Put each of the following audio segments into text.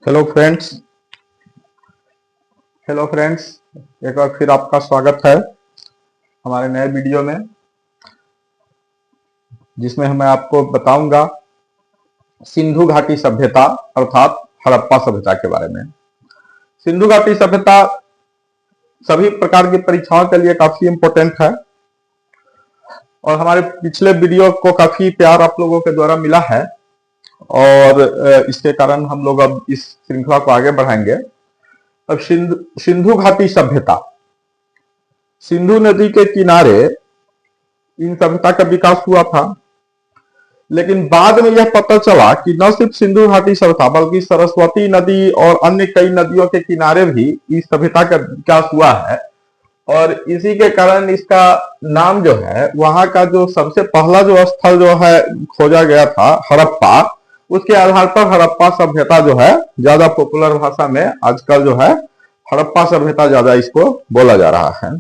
Hello friends. Hello friends, एक बार फिर आपका स्वागत है हमारे नए वीडियो में, जिसमें मैं आपको बताऊंगा सिंधु घाटी सभ्यता अर्थात हड़प्पा सभ्यता के बारे में। सिंधु घाटी सभ्यता सभी प्रकार की परीक्षाओं के लिए काफी इंपॉर्टेंट है और हमारे पिछले वीडियो को काफी प्यार आप लोगों के द्वारा मिला है और इसके कारण हम लोग अब इस श्रृंखला को आगे बढ़ाएंगे। अब सिंधु घाटी सभ्यता, सिंधु नदी के किनारे इन सभ्यता का विकास हुआ था, लेकिन बाद में यह पता चला कि न सिर्फ सिंधु घाटी सभ्यता बल्कि सरस्वती नदी और अन्य कई नदियों के किनारे भी इस सभ्यता का विकास हुआ है और इसी के कारण इसका नाम जो है, वहां का जो सबसे पहला जो स्थल जो है खोजा गया था हड़प्पा, उसके आधार पर हड़प्पा सभ्यता जो है ज्यादा पॉपुलर भाषा में आजकल जो है हड़प्पा सभ्यता ज्यादा इसको बोला जा रहा है।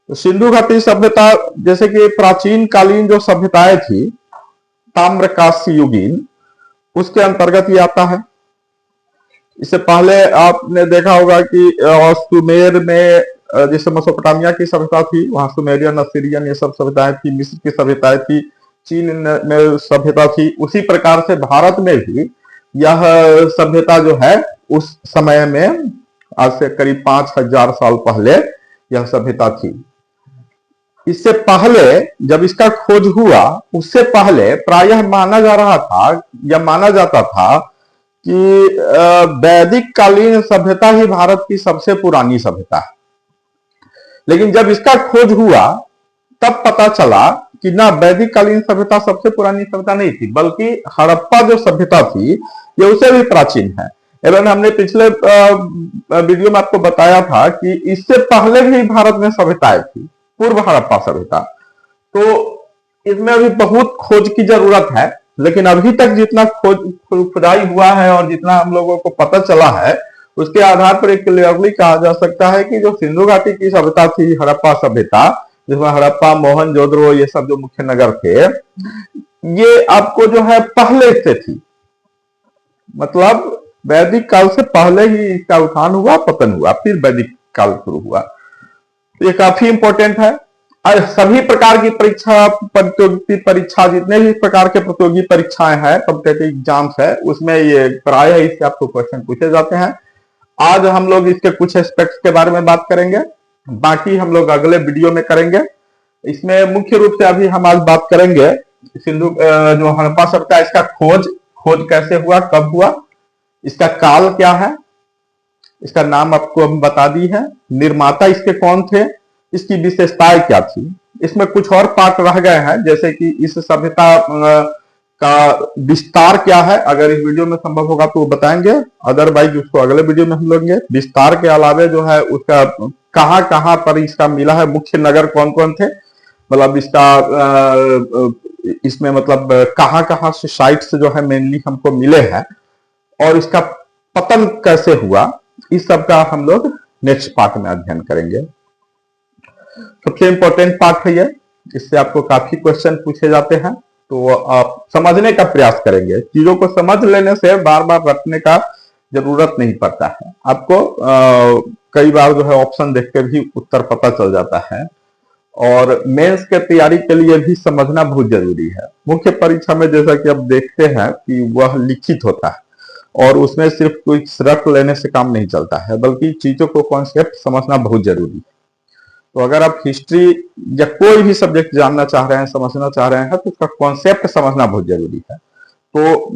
तो सिंधु घाटी सभ्यता जैसे कि प्राचीन कालीन जो सभ्यताएं थी ताम्रकास्य युगीन, उसके अंतर्गत ये आता है। इससे पहले आपने देखा होगा कि सुमेर में जैसे मेसोपोटामिया की सभ्यता थी, वहां सुमेरियन असीरियन ये सब सभ्यताएं थी, मिस्र की सभ्यताएं थी, चीन में सभ्यता थी। उसी प्रकार से भारत में भी यह सभ्यता जो है उस समय में आज से करीब 5000 साल पहले यह सभ्यता थी। इससे पहले जब इसका खोज हुआ, उससे पहले प्रायः माना जा रहा था या माना जाता था कि वैदिक कालीन सभ्यता ही भारत की सबसे पुरानी सभ्यता है। लेकिन जब इसका खोज हुआ तब पता चला कि ना, वैदिक कालीन सभ्यता सबसे पुरानी सभ्यता नहीं थी, बल्कि हड़प्पा जो सभ्यता थी ये उससे भी प्राचीन है। एवं हमने पिछले वीडियो में आपको बताया था कि इससे पहले भी भारत में सभ्यताएं थी, पूर्व हड़प्पा सभ्यता। तो इसमें अभी बहुत खोज की जरूरत है, लेकिन अभी तक जितना खुदाई हुआ है और जितना हम लोगों को पता चला है, उसके आधार पर एक क्लियरली कहा जा सकता है कि जो सिंधु घाटी की सभ्यता थी हड़प्पा सभ्यता, जिसमें हड़प्पा मोहनजोदड़ो ये सब जो मुख्य नगर थे, ये आपको जो है पहले से थी, मतलब वैदिक काल से पहले ही इसका उत्थान हुआ, पतन हुआ, फिर वैदिक काल शुरू हुआ। तो ये काफी इंपॉर्टेंट है। और सभी प्रकार की परीक्षा, प्रतियोगिता परीक्षा, जितने भी प्रकार के प्रतियोगी परीक्षाएं हैं, कॉम्पिटेटिव एग्जाम्स है, उसमें ये प्राय इससे आपको क्वेश्चन पूछे जाते हैं। आज हम लोग इसके कुछ एस्पेक्ट्स के बारे में बात करेंगे, बाकी हम लोग अगले वीडियो में करेंगे। इसमें मुख्य रूप से अभी हम आज बात करेंगे सिंधु जो हड़प्पा सभ्यता, इसका खोज कैसे हुआ, कब हुआ, इसका काल क्या है, इसका नाम आपको हम बता दी है, निर्माता इसके कौन थे, इसकी विशेषताएं क्या थी। इसमें कुछ और पार्ट रह गए हैं, जैसे कि इस सभ्यता का विस्तार क्या है, अगर इस वीडियो में संभव होगा तो वो बताएंगे, अदरवाइज उसको अगले वीडियो में हम लेंगे। विस्तार के अलावे जो है उसका कहां कहां पर इसका मिला है, मुख्य नगर कौन कौन थे, मतलब इसका इसमें मतलब कहां कहां से साइट्स जो है मेनली हमको मिले हैं, और इसका पतन कैसे हुआ, इस सब का हम लोग नेक्स्ट पार्ट में अध्ययन करेंगे। सबसे इंपॉर्टेंट पार्ट है ये, इससे आपको काफी क्वेश्चन पूछे जाते हैं, तो आप समझने का प्रयास करेंगे। चीजों को समझ लेने से बार बार रटने का जरूरत नहीं पड़ता है, आपको कई बार जो है ऑप्शन देख के भी उत्तर पता चल जाता है। और मेंस के तैयारी के लिए भी समझना बहुत जरूरी है। मुख्य परीक्षा में जैसा कि आप देखते हैं कि वह लिखित होता है और उसमें सिर्फ कोई रट लेने से काम नहीं चलता है, बल्कि चीजों को कॉन्सेप्ट समझना बहुत जरूरी है। तो अगर आप हिस्ट्री या कोई भी सब्जेक्ट जानना चाह रहे हैं, समझना चाह रहे हैं, तो उसका कॉन्सेप्ट समझना बहुत जरूरी है। तो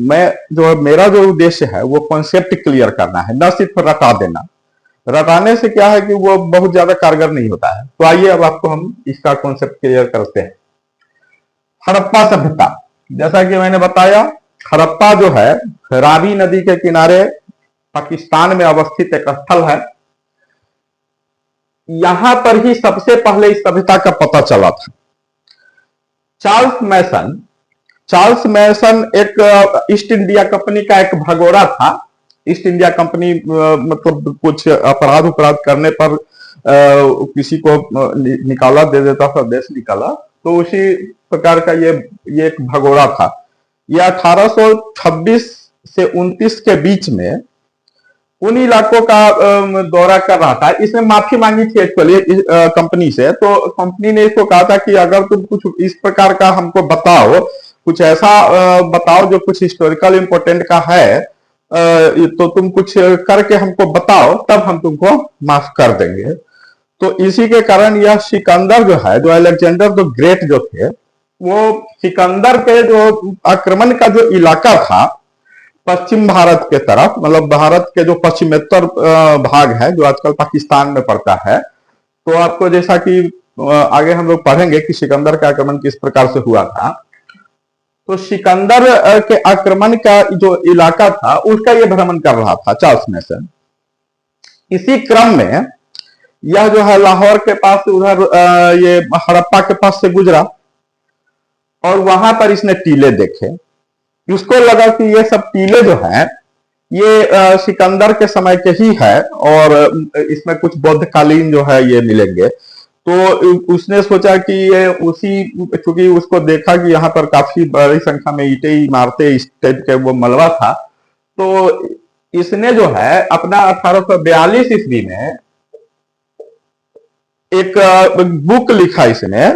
मेरा जो उद्देश्य है वो कॉन्सेप्ट क्लियर करना है, न सिर्फ रटा देना। रटाने से क्या है कि वो बहुत ज्यादा कारगर नहीं होता है। तो आइए अब आपको हम इसका कॉन्सेप्ट क्लियर करते हैं। हड़प्पा सभ्यता, जैसा कि मैंने बताया, हड़प्पा जो है रावी नदी के किनारे पाकिस्तान में अवस्थित एक स्थल है। यहां पर ही सबसे पहले इस सभ्यता का पता चला था। चार्ल्स मैसन एक ईस्ट इंडिया कंपनी का एक भगोड़ा था। ईस्ट इंडिया कंपनी मतलब कुछ अपराध करने पर किसी को निकाला दे देता था, देश निकाला, तो उसी प्रकार का ये एक भगोड़ा था। यह 1826 से 29 के बीच में उन इलाकों का दौरा कर रहा था। इसने माफी मांगी थी एक्चुअली कंपनी से। तो कंपनी ने इसको कहा था कि अगर तुम कुछ इस प्रकार का हमको बताओ, कुछ ऐसा बताओ जो कुछ हिस्टोरिकल इंपोर्टेंट का है, तो तुम कुछ करके हमको बताओ, तब हम तुमको माफ कर देंगे। तो इसी के कारण यह सिकंदर जो है, जो अलेक्जेंडर द ग्रेट जो थे, वो सिकंदर के जो आक्रमण का जो इलाका था पश्चिम भारत के तरफ, मतलब भारत के जो पश्चिमोत्तर भाग है जो आजकल पाकिस्तान में पड़ता है, तो आपको जैसा कि आगे हम लोग पढ़ेंगे कि सिकंदर का आक्रमण किस प्रकार से हुआ था। तो सिकंदर के आक्रमण का जो इलाका था उसका ये भ्रमण कर रहा था चार्ल्स मेसन। इसी क्रम में यह जो है लाहौर के पास से उधर ये हड़प्पा के पास से गुजरा और वहां पर इसने टीले देखे। उसको लगा कि ये सब टीले जो हैं ये सिकंदर के समय के ही है और इसमें कुछ बौद्धकालीन जो है ये मिलेंगे। तो उसने सोचा कि ये उसी, क्योंकि उसको देखा कि यहाँ पर काफी बड़ी संख्या में ईंटें इमारतें इस टाइप के वो मलबा था, तो इसने जो है अपना 1842 ईस्वी में एक बुक लिखा इसने,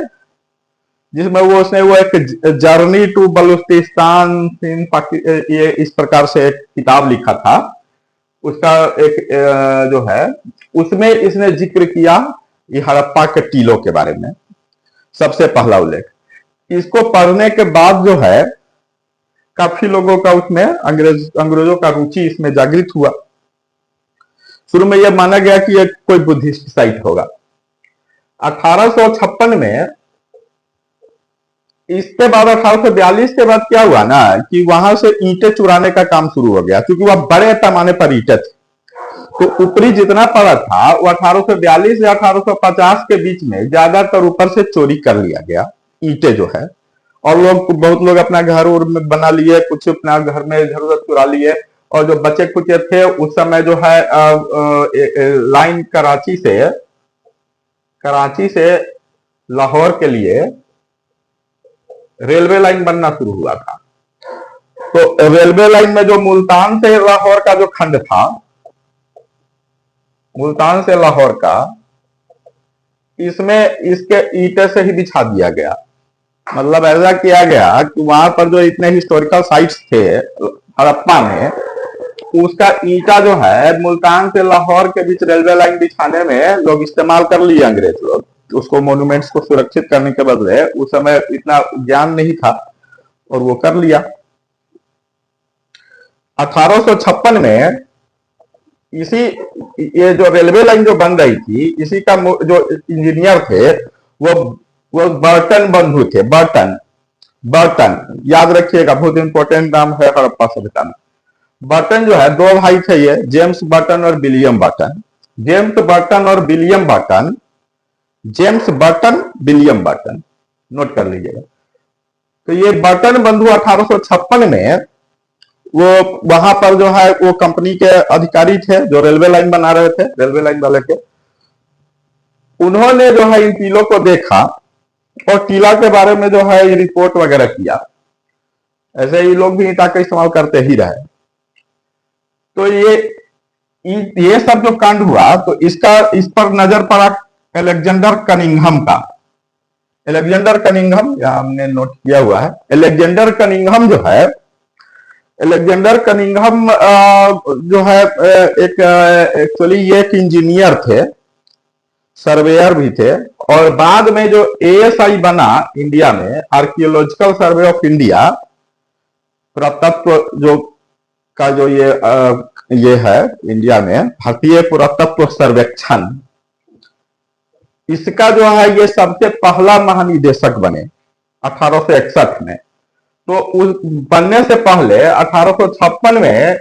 जिसमें उसने एक जर्नी टू बलूचिस्तान ये इस प्रकार से एक किताब लिखा था। उसका एक जो है उसमें इसने जिक्र किया ये हड़प्पा के टीलों के बारे में, सबसे पहला उल्लेख। इसको पढ़ने के बाद जो है काफी लोगों का उसमें अंग्रेजों का रुचि इसमें जागृत हुआ। शुरू में यह माना गया कि यह कोई बुद्धिस्ट साइट होगा। 1856 में, इसके बाद 1842 के बाद क्या हुआ ना कि वहां से ईंटें चुराने का काम शुरू हो गया, क्योंकि वह बड़े पैमाने पर ईंटें थी। तो ऊपरी जितना पड़ा था वो 1842 या 1850 के बीच में ज्यादातर ऊपर से चोरी कर लिया गया ईंटें जो है, और बहुत लोग अपना घर में बना लिए, कुछ अपना घर में जरूरत चुरा लिए, और जो बचे कुचे थे उस समय जो है लाइन कराची से लाहौर के लिए रेलवे लाइन बनना शुरू हुआ था। तो रेलवे लाइन में जो मुल्तान से लाहौर का जो खंड था, मुल्तान से लाहौर का, इसमें इसके ईंटे से ही बिछा दिया गया। मतलब ऐसा किया गया कि वहां पर जो इतने हिस्टोरिकल साइट्स थे हड़प्पा में, उसका ईंटा जो है मुल्तान से लाहौर के बीच रेलवे लाइन बिछाने में लोग इस्तेमाल कर लिए, अंग्रेज लोग। उसको मोन्यूमेंट्स को सुरक्षित करने के बदले, उस समय इतना ज्ञान नहीं था और वो कर लिया। 1856 में इसी ये जो रेलवे लाइन जो बन रही थी, इसी का जो इंजीनियर थे वो बर्टन बंधु थे। बर्टन याद रखिएगा, बहुत इंपॉर्टेंट नाम है हड़प्पा सभ्यता में। बर्टन जो है, दो भाई थे ये, जेम्स बर्टन और विलियम बर्टन। जेम्स बर्टन और William Burton, James Burton William Burton, note कर लीजिएगा। तो ये बर्टन बंधु 1856 में वो वहां पर जो है वो कंपनी के अधिकारी थे जो रेलवे लाइन बना रहे थे, रेलवे लाइन वाले के। उन्होंने जो है इन टीलों को देखा और टीला के बारे में जो है रिपोर्ट वगैरह किया। ऐसे ही लोग भी ईंटा का इस्तेमाल करते ही रहे। तो ये सब जो कांड हुआ, तो इस पर नजर पड़ा अलेक्जेंडर कनिंघम का। अलेक्जेंडर कनिंघम यहां हमने नोट किया हुआ है। अलेक्जेंडर कनिंघम जो है, अलेक्जेंडर कनिंघम जो है एक एक्चुअली ये एक इंजीनियर थे, सर्वेयर भी थे, और बाद में जो एएसआई बना इंडिया में, आर्कियोलॉजिकल सर्वे ऑफ इंडिया, पुरातत्व जो का जो ये है इंडिया में, भारतीय पुरातत्व सर्वेक्षण, इसका जो है ये सबसे पहला महानिदेशक बने 1861 में। तो उस बनने से पहले 1856 में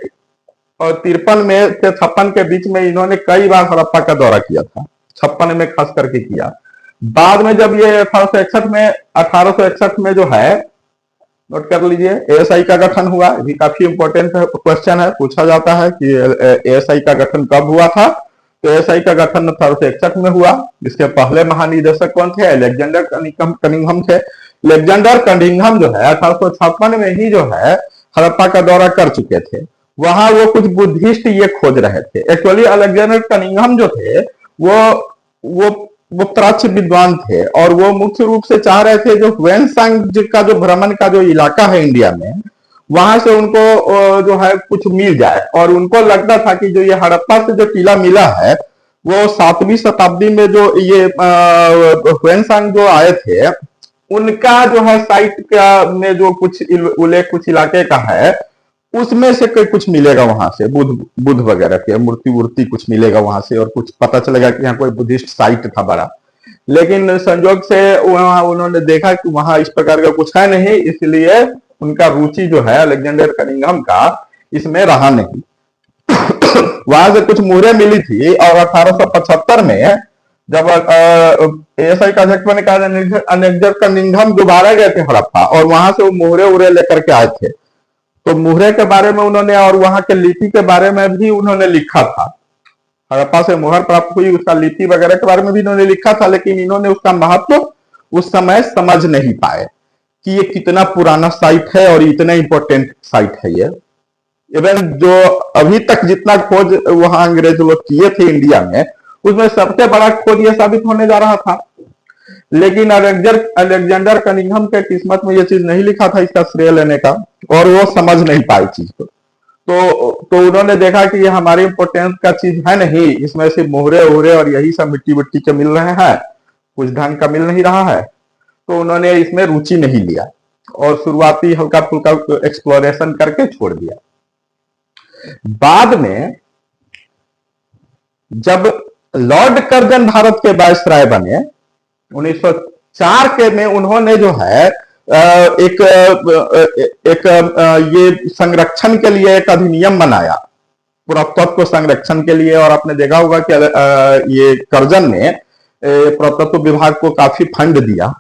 और 53 में से 56 के बीच में इन्होंने कई बार हड़प्पा का दौरा किया था, 56 में खास करके किया। बाद में जब ये 1861 में जो है, नोट कर लीजिए, एएसआई का गठन हुआ। ये काफी इंपॉर्टेंट क्वेश्चन है, पूछा जाता है कि एएसआई का गठन कब हुआ था। तो एएसआई का गठन 1861 में हुआ। इसके पहले महानिदेशक कौन थे? अलेक्जेंडर कनिंघम थे। अलेक्जेंडर कनिंघम जो है 1856 में ही जो है हड़प्पा का दौरा कर चुके थे। वहां वो कुछ बुद्धिस्ट ये खोज रहे थे। एक्चुअली अलेक्जेंडर कनिंघम जो थे वो वो वो प्राच्य विद्वान थे और वो मुख्य रूप से चाह रहे थे जो ह्वेनसांग का जो भ्रमण का जो इलाका है इंडिया में, वहां से उनको जो है कुछ मिल जाए। और उनको लगता था कि जो ये हड़प्पा से जो टीला मिला है वो 7वीं शताब्दी में जो ये ह्वेनसांग जो आए थे उनका जो है साइट का में जो कुछ उल्लेख कुछ इलाके का है, उसमें से कोई कुछ मिलेगा वहां से, बुद्ध बुद्ध वगैरह के मूर्ति वूर्ति कुछ मिलेगा वहां से, और कुछ पता चलेगा कि यहाँ कोई बुद्धिस्ट साइट था बड़ा। लेकिन संजोग से वहां उन्होंने देखा कि वहां इस प्रकार का कुछ है नहीं, इसलिए उनका रुचि जो है अलेक्जेंडर कनिंघम का इसमें रहा नहीं। वहां से कुछ मुहरें मिली थी और 1875 में जब एएसआई का अध्यक्ष ने कहा अलेक्जेंडर कनिंघम दोबारा गए थे हड़प्पा और वहां से वो मुहरे उहरे लेकर के आए थे, तो मुहरे के बारे में उन्होंने और वहां के लिपि के बारे में भी उन्होंने लिखा था। हड़प्पा से मुहर प्राप्त हुई, उसका लिपि वगैरह के बारे में भी इन्होंने लिखा था, लेकिन इन्होंने उसका महत्व उस समय समझ नहीं पाए कि ये कितना पुराना साइट है और इतना इंपॉर्टेंट साइट है ये। इवन जो अभी तक जितना खोज वहां अंग्रेज लोग किए थे इंडिया में, उसमें सबसे बड़ा खोज ये साबित होने जा रहा था। लेकिन अलेक्जेंडर कनिंघम के किस्मत में ये चीज नहीं लिखा था इसका श्रेय लेने का, और वो समझ नहीं पाई चीज को। तो उन्होंने देखा कि ये हमारी इंपोर्टेंस का चीज है नहीं, इसमें सिर्फ मोहरे ओहरे और यही सब मिट्टी मिट्टी के मिल रहे हैं, कुछ ढंग का मिल नहीं रहा है, तो उन्होंने इसमें रुचि नहीं लिया और शुरुआती हल्का फुल्का एक्सप्लोरेशन करके छोड़ दिया। बाद में जब लॉर्ड कर्जन भारत के वायसराय बने 1904 के में, उन्होंने जो है एक ये संरक्षण के लिए एक अधिनियम बनाया, पुरातत्व को संरक्षण के लिए। और आपने देखा होगा कि ये कर्जन ने पुरातत्व विभाग को काफी फंड दिया,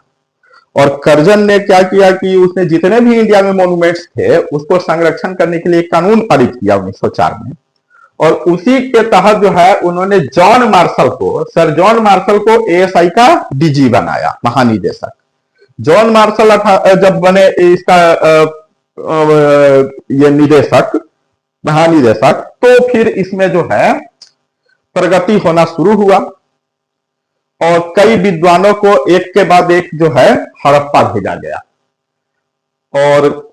और कर्जन ने क्या किया कि उसने जितने भी इंडिया में मॉन्यूमेंट्स थे उसको संरक्षण करने के लिए एक कानून पारित किया 1904 में। और उसी के तहत जो है उन्होंने जॉन मार्शल को, सर जॉन मार्शल को एएसआई का डीजी बनाया, महानिदेशक। जॉन मार्शल जब बने इसका ये निदेशक, महानिदेशक, तो फिर इसमें जो है प्रगति होना शुरू हुआ और कई विद्वानों को एक के बाद एक जो है हड़प्पा भेजा गया, और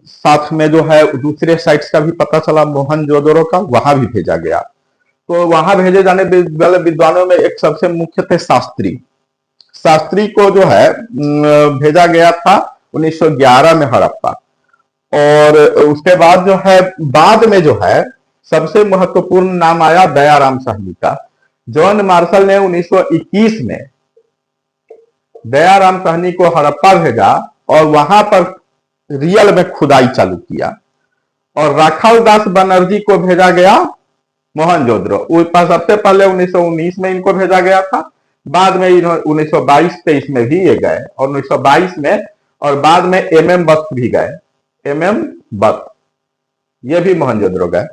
साथ में जो है दूसरे साइट्स का भी पता चला, मोहनजोदड़ो का, वहां भी भेजा गया। तो वहां भेजे जाने वाले विद्वानों में एक सबसे मुख्य थे शास्त्री। शास्त्री को जो है भेजा गया था 1911 में हड़प्पा। और उसके बाद जो है बाद में जो है सबसे महत्वपूर्ण नाम आया दयाराम साहनी का। जॉन मार्शल ने 1921 में दयाराम साहनी को हड़प्पा भेजा और वहां पर रियल में खुदाई चालू किया, और राखाल दास बनर्जी को भेजा गया मोहनजोदड़ो। सबसे पहले 1919 में इनको भेजा गया था, बाद में 1922-23 में भी ये गए, और 1922 में, और बाद में एमएम वक्त भी गए, एमएम वक्त, ये भी मोहनजोदड़ो गए।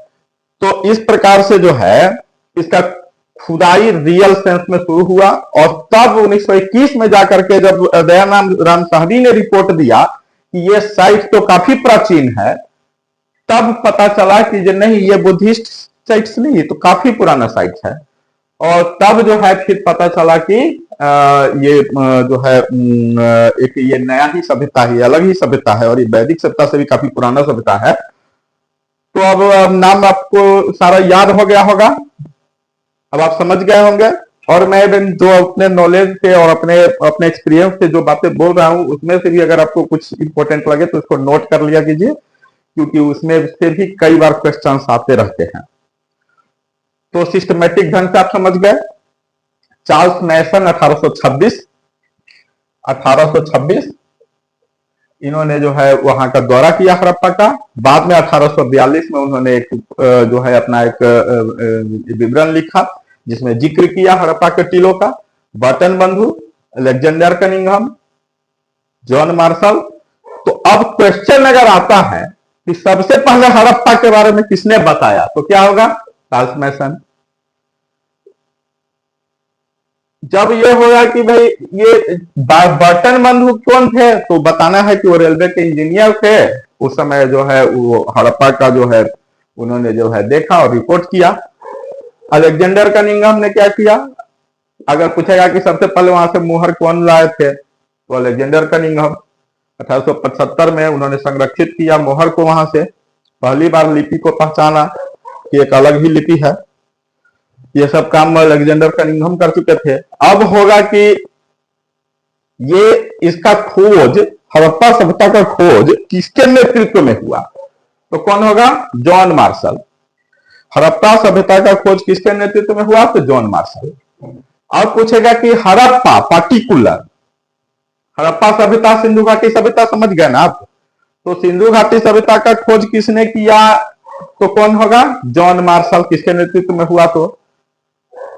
तो इस प्रकार से जो है इसका खुदाई रियल सेंस में शुरू हुआ। और तब 1921 में जाकर के जब दयाराम साहनी ने रिपोर्ट दिया कि ये साइट तो काफी प्राचीन है, तब पता चला कि जो नहीं, ये बुद्धिस्ट साइट्स नहीं, तो काफी पुराना साइट है। और तब जो है फिर पता चला कि ये जो है एक ये नया ही सभ्यता है, अलग ही सभ्यता है, और ये वैदिक सभ्यता से भी काफी पुराना सभ्यता है। तो अब नाम आपको सारा याद हो गया होगा, अब आप समझ गए होंगे। और मैं जो अपने नॉलेज से और अपने एक्सपीरियंस से जो बातें बोल रहा हूं, उसमें से भी अगर आपको कुछ इंपॉर्टेंट लगे तो इसको नोट कर लिया कीजिए, क्योंकि उसमें से भी कई बार क्वेश्चंस आते रहते हैं। तो सिस्टमेटिक ढंग से आप समझ गए। चार्ल्स मैसन 1826 इन्होंने जो है वहां का दौरा किया हड़प्पा का। बाद में 1842 में उन्होंने एक जो है अपना एक विवरण लिखा जिसमें जिक्र किया हड़प्पा के टीलों का। बर्टन बंधु, अलेक्जेंडर कनिंघम, जॉन मार्शल। तो अब क्वेश्चन अगर आता है कि सबसे पहले हड़प्पा के बारे में किसने बताया, तो क्या होगा? चार्ल्स मैसन। जब ये होगा कि भाई ये बर्टन बंधु कौन थे, तो बताना है कि वो रेलवे के इंजीनियर थे। उस समय जो है वो हड़प्पा का जो है उन्होंने जो है देखा और रिपोर्ट किया। अलेक्जेंडर कनिंघम ने क्या किया, अगर पूछेगा कि सबसे पहले वहां से मोहर कौन लाए थे, तो अलेक्जेंडर कनिंघम 1875 में उन्होंने संरक्षित किया मोहर को, वहां से पहली बार लिपि को पहचाना कि एक अलग ही लिपि है। ये सब काम अलेक्जेंडर कनिंघम कर चुके थे। अब होगा कि ये इसका खोज, हड़प्पा सभ्यता का खोज किसके नेतृत्व में हुआ, तो कौन होगा, जॉन मार्शल। हड़प्पा सभ्यता का खोज किसके नेतृत्व में हुआ, तो जॉन मार्शल। अब पूछेगा कि हड़प्पा पार्टिकुलर, हड़प्पा सभ्यता सिंधु घाटी सभ्यता समझ गए ना आप, तो सिंधु घाटी सभ्यता का खोज किसने किया, तो कौन होगा, जॉन मार्शल। किसके नेतृत्व में हुआ, तो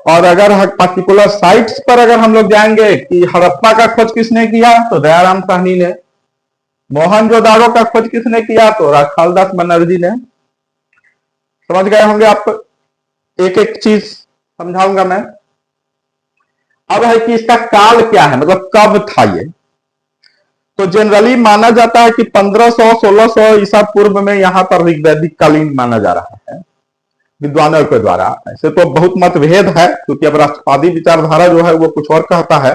और अगर पर्टिकुलर साइट्स पर अगर हम लोग जाएंगे कि हड़प्पा का खोज किसने किया, तो दयाराम साहनी ने। मोहनजोदाड़ो का खोज किसने किया, तो राखालदास बनर्जी ने। समझ गए होंगे आप, एक एक चीज समझाऊंगा मैं। अब है कि इसका काल क्या है, मतलब कब था ये, तो जनरली माना जाता है कि 1500-1600 ईसा पूर्व में यहां पर ऋग्वैदिक कालीन माना जा रहा है विद्वानों के द्वारा। ऐसे तो बहुत मतभेद है, क्योंकि अब राष्ट्रवादी विचारधारा जो है वो कुछ और कहता है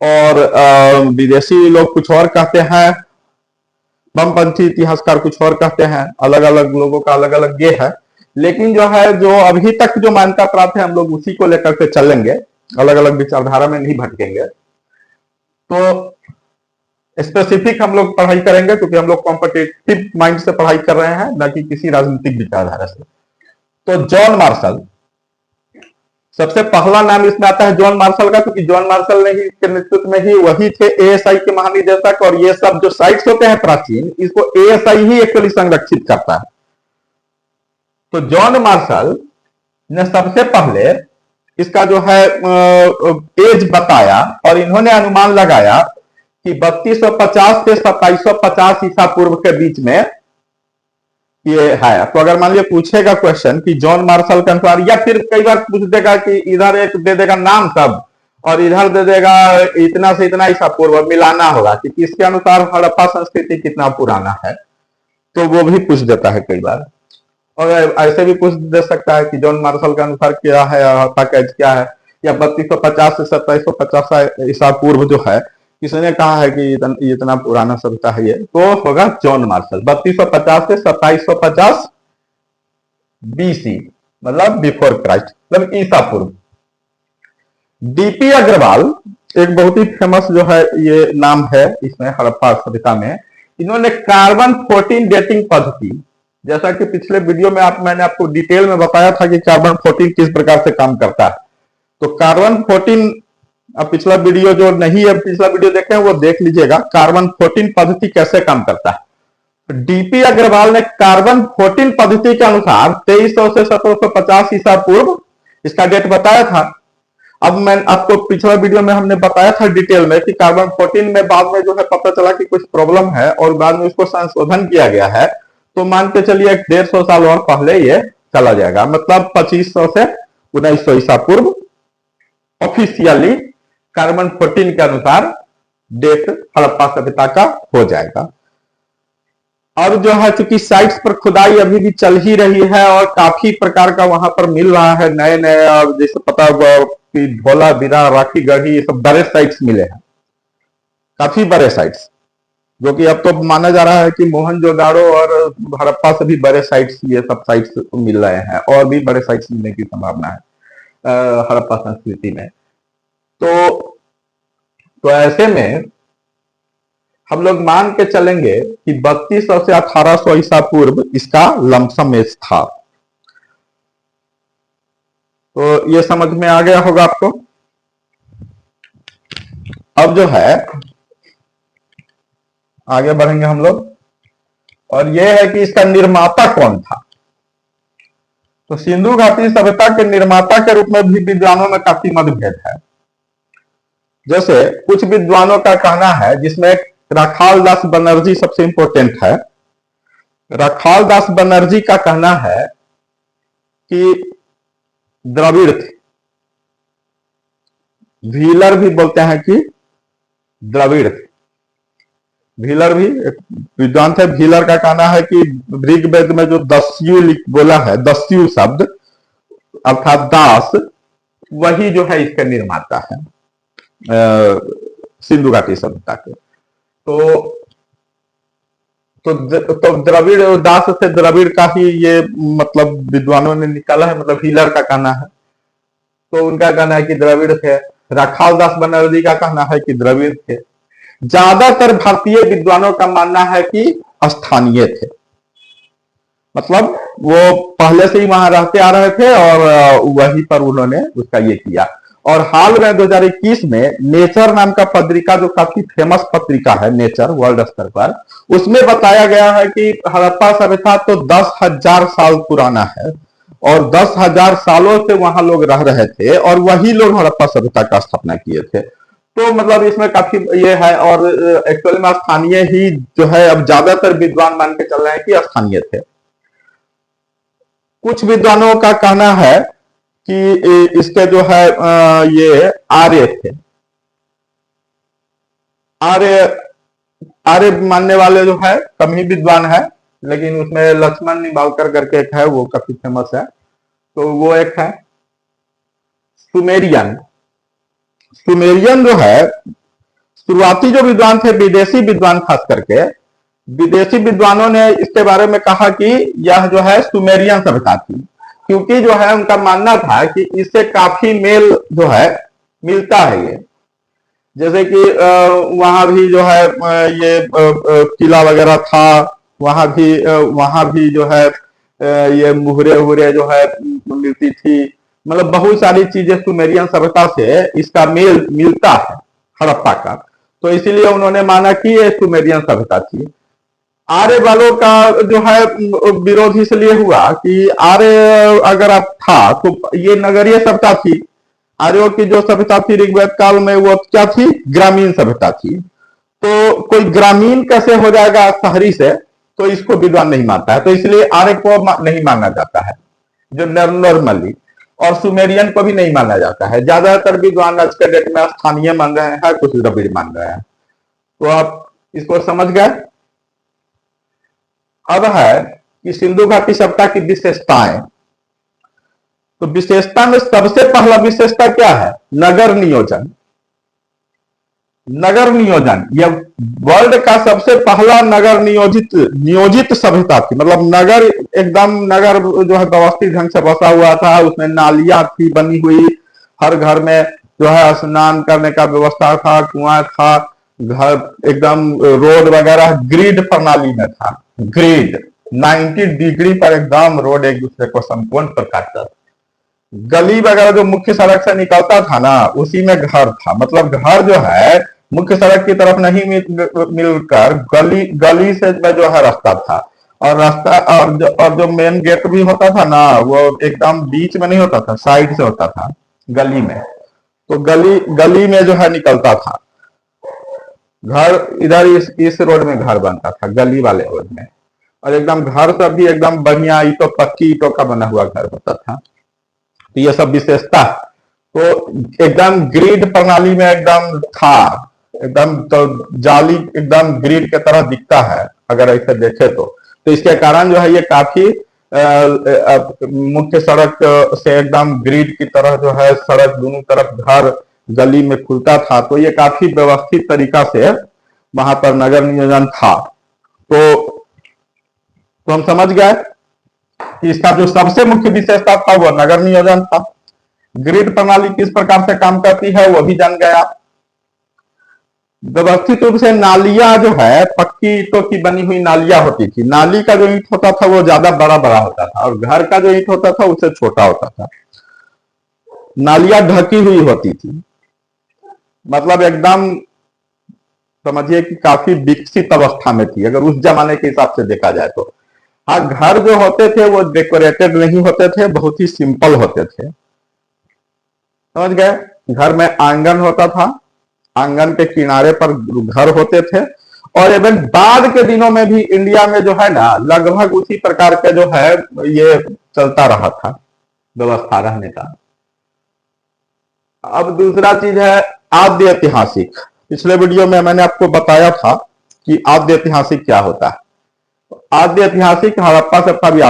और विदेशी लोग कुछ और कहते हैं, वामपंथी इतिहासकार कुछ और कहते हैं, अलग अलग लोगों का अलग अलग ये है। लेकिन जो है, जो अभी तक जो मान्यता प्राप्त है, हम लोग उसी को लेकर के चलेंगे, अलग अलग विचारधारा में नहीं भटकेंगे। तो स्पेसिफिक हम लोग पढ़ाई करेंगे, क्योंकि हम लोग कॉम्पिटिटिव माइंड से पढ़ाई कर रहे हैं, न कि किसी राजनीतिक विचारधारा से। तो जॉन मार्शल, सबसे पहला नाम इसमें आता है जॉन मार्शल का, क्योंकि जॉन मार्शल ने ही के नेतृत्व में ही वही थे एएसआई के महानिदेशक, और ये सब जो साइट्स होते हैं प्राचीन, इसको एएसआई ही एक्चुअली संरक्षित करता है। तो जॉन मार्शल ने सबसे पहले इसका जो है एज बताया, और इन्होंने अनुमान लगाया कि 3250 से 2750 ईसा पूर्व के बीच में ये है। तो अगर मान लिया पूछेगा क्वेश्चन कि जॉन मार्शल के अनुसार, या फिर कई बार पूछ देगा कि इधर एक दे देगा नाम सब और इधर दे देगा इतना से इतना ईसा पूर्व, मिलाना होगा कि किसके अनुसार हड़प्पा संस्कृति कितना पुराना है, तो वो भी पूछ देता है कई बार। और ऐसे भी पूछ दे सकता है कि जॉन मार्शल के अनुसार क्या है, हड़प्पा का एज क्या है, या 3250 से 2750 ईसा पूर्व जो है किसने कहा है कि इतना पुराना सभ्यता है ये, तो होगा जॉन मार्शल। 3250 से 2750 बीसी, मतलब बिफोर क्राइस्ट, मतलब ईसा पूर्व। डीपी अग्रवाल एक बहुत ही फेमस जो है ये नाम है इसमें हड़प्पा सभ्यता में। इन्होंने कार्बन 14 डेटिंग पद्धति, जैसा कि पिछले वीडियो में मैंने आपको डिटेल में बताया था कि कार्बन 14 किस प्रकार से काम करता है, तो कार्बन 14, अब पिछला वीडियो जो नहीं है, पिछला वीडियो देखे हैं वो देख लीजिएगा, कार्बन 14 पद्धति कैसे काम करता है। तो डीपी अग्रवाल ने कार्बन 14 पद्धति के अनुसार 2300 से 1750 ईसा पूर्व इसका डेट बताया था। अब मैं आपको पिछला वीडियो में हमने बताया था डिटेल में कि कार्बन 14 में बाद में जो है पता चला कि कुछ प्रॉब्लम है और बाद में उसको संशोधन किया गया है, तो मान के चलिए 150 साल और पहले ये चला जाएगा, मतलब 2500 से 1900 ईसा पूर्व ऑफिशियली कार्बन 14 के अनुसार डेट हड़प्पा सभ्यता का हो जाएगा। और जो है चूंकि साइट्स पर खुदाई अभी भी चल ही रही है और काफी प्रकार का वहां पर मिल रहा है नए नए, और जैसे पता होगा कि ढोला बिना राखी गढ़ी, ये सब बड़े साइट्स मिले हैं, काफी बड़े साइट्स, जो कि अब तो माना जा रहा है कि मोहनजोदाड़ो और हड़प्पा से भी बड़े साइट्स, ये सब साइट्स मिल रहे हैं, और भी बड़े साइट्स मिलने की संभावना है हड़प्पा संस्कृति में। तो ऐसे में हम लोग मान के चलेंगे कि 3200 से 1800 ईसा पूर्व इसका लमसम एज था। तो ये समझ में आ गया होगा आपको। अब जो है आगे बढ़ेंगे हम लोग, और यह है कि इसका निर्माता कौन था। तो सिंधु घाटी सभ्यता के निर्माता के रूप में भी विद्वानों में काफी मतभेद है। जैसे कुछ विद्वानों का कहना है, जिसमें राखालदास बनर्जी सबसे इंपॉर्टेंट है। राखालदास बनर्जी का कहना है कि द्रविड़ थे, व्हीलर भी बोलते हैं कि द्रविड़ थे। व्हीलर भी एक विद्वान थे। व्हीलर का कहना है कि ऋग्वेद में जो दस्यु बोला है, दस्यु शब्द अर्थात दास, वही जो है इसका निर्माता है सिंधु घाटी सभ्यता के। तो द्रविड़, दास से द्रविड़ का ही ये मतलब विद्वानों ने निकाला है, मतलब व्हीलर का कहना है। तो उनका कहना है कि द्रविड़ थे। राखाल दास बनर्जी का कहना है कि द्रविड़ थे। ज्यादातर भारतीय विद्वानों का मानना है कि स्थानीय थे, मतलब वो पहले से ही वहां रहते आ रहे थे और वहीं पर उन्होंने उसका ये किया। और हाल में 2021 में नेचर नाम का पत्रिका, जो काफी फेमस पत्रिका है नेचर वर्ल्ड स्तर पर, उसमें बताया गया है कि हड़प्पा सभ्यता तो 10,000 साल पुराना है और 10,000 सालों से वहां लोग रह रहे थे और वही लोग हड़प्पा सभ्यता का स्थापना किए थे। तो मतलब इसमें काफी ये है। और एक्चुअली में स्थानीय ही जो है, अब ज्यादातर विद्वान मान के चल रहे हैं कि स्थानीय थे। कुछ विद्वानों का कहना है कि इसके जो है ये आर्य थे। आर्य आर्य मानने वाले जो है कम ही विद्वान है, लेकिन उसमें लक्ष्मण निबालकर करके एक है, वो काफी फेमस है। तो वो एक है सुमेरियन। सुमेरियन जो है, शुरुआती जो विद्वान थे, विदेशी विद्वान, खास करके विदेशी विद्वानों ने इसके बारे में कहा कि यह जो है सुमेरियन सभ्यता थी, क्योंकि जो है उनका मानना था कि इससे काफी मेल जो है मिलता है ये। जैसे कि वहां भी जो है ये किला वगैरह था, वहां भी जो है ये मुहरे उहरे जो है मिलती थी, मतलब बहुत सारी चीजें सुमेरियन सभ्यता से इसका मेल मिलता है हड़प्पा का। तो इसीलिए उन्होंने माना कि ये सुमेरियन सभ्यता थी। आर्य वालों का जो है विरोध इसलिए हुआ कि आर्य अगर आप था तो ये नगरीय सभ्यता थी। आर्यों की जो सभ्यता थी ऋग्वेद काल में, वो क्या थी? ग्रामीण सभ्यता थी। तो कोई ग्रामीण कैसे हो जाएगा शहरी से? तो इसको विद्वान नहीं मानता है, तो इसलिए आर्य को नहीं माना जाता है जो नॉर्मली, और सुमेरियन को भी नहीं माना जाता है। ज्यादातर विद्वान आज के डेट में स्थानीय मान रहे हैं, कुछ द्रविड़ मान रहे हैं। तो आप इसको समझ गए। अब है कि सिंधु घाटी सभ्यता की विशेषताएं। तो विशेषता में सबसे पहला विशेषता क्या है? नगर नियोजन। नगर नियोजन, यह वर्ल्ड का सबसे पहला नगर नियोजित सभ्यता थी। मतलब नगर एकदम, नगर जो है व्यवस्थित ढंग से बसा हुआ था, उसमें नालियां थी बनी हुई, हर घर में जो है स्नान करने का व्यवस्था था, कुआं था, घर एकदम रोड वगैरह ग्रिड प्रणाली में था। ग्रिड 90 डिग्री पर एकदम रोड एक दूसरे को संपूर्ण पर काटता था। गली वगैरह जो मुख्य सड़क से निकलता था ना, उसी में घर था। मतलब घर जो है मुख्य सड़क की तरफ नहीं मिलकर गली से जो है रास्ता था। और रास्ता और जो मेन गेट भी होता था ना, वो एकदम बीच में नहीं होता था, साइड से होता था गली में। तो गली में जो है निकलता था घर। इधर इस रोड में घर बनता था, गली वाले रोड में। और एकदम घर सब भी एकदम बढ़िया ईटों, पक्की ईटों का बना हुआ घर होता था। तो ये सब विशेषता। तो एकदम ग्रिड प्रणाली में एकदम था, एकदम तो जाली एकदम ग्रिड के तरह दिखता है अगर ऐसे देखे तो इसके कारण जो है ये काफी मुख्य सड़क से एकदम ग्रिड की तरह जो है सड़क दोनों तरफ घर गली में खुलता था। तो ये काफी व्यवस्थित तरीका से वहां पर नगर नियोजन था। तो हम समझ गए कि इसका जो सबसे मुख्य विशेषता था वो नगर नियोजन था। ग्रिड प्रणाली किस प्रकार से काम करती है वो भी जान गया। व्यवस्थित रूप से नालियां जो है पक्की ईंटों की बनी हुई नालियां होती थी। नाली का जो ईंट होता था वो ज्यादा बड़ा बड़ा होता था और घर का जो ईंट होता था उससे छोटा होता था। नालियां ढकी हुई होती थी, मतलब एकदम समझिए कि काफी विकसित अवस्था में थी अगर उस जमाने के हिसाब से देखा जाए तो। हाँ, घर जो होते थे वो डेकोरेटेड नहीं होते थे, बहुत ही सिंपल होते थे। समझ गए? घर में आंगन होता था, आंगन के किनारे पर घर होते थे। और इवन बाद के दिनों में भी इंडिया में जो है ना लगभग उसी प्रकार का जो है ये चलता रहा था व्यवस्था रहने का। अब दूसरा चीज है आद्य ऐतिहासिक। पिछले वीडियो में मैंने आपको बताया था कि आद्य ऐतिहासिक क्या होता है। आद्य ऐतिहासिक हड़प्पा सभ्यता भी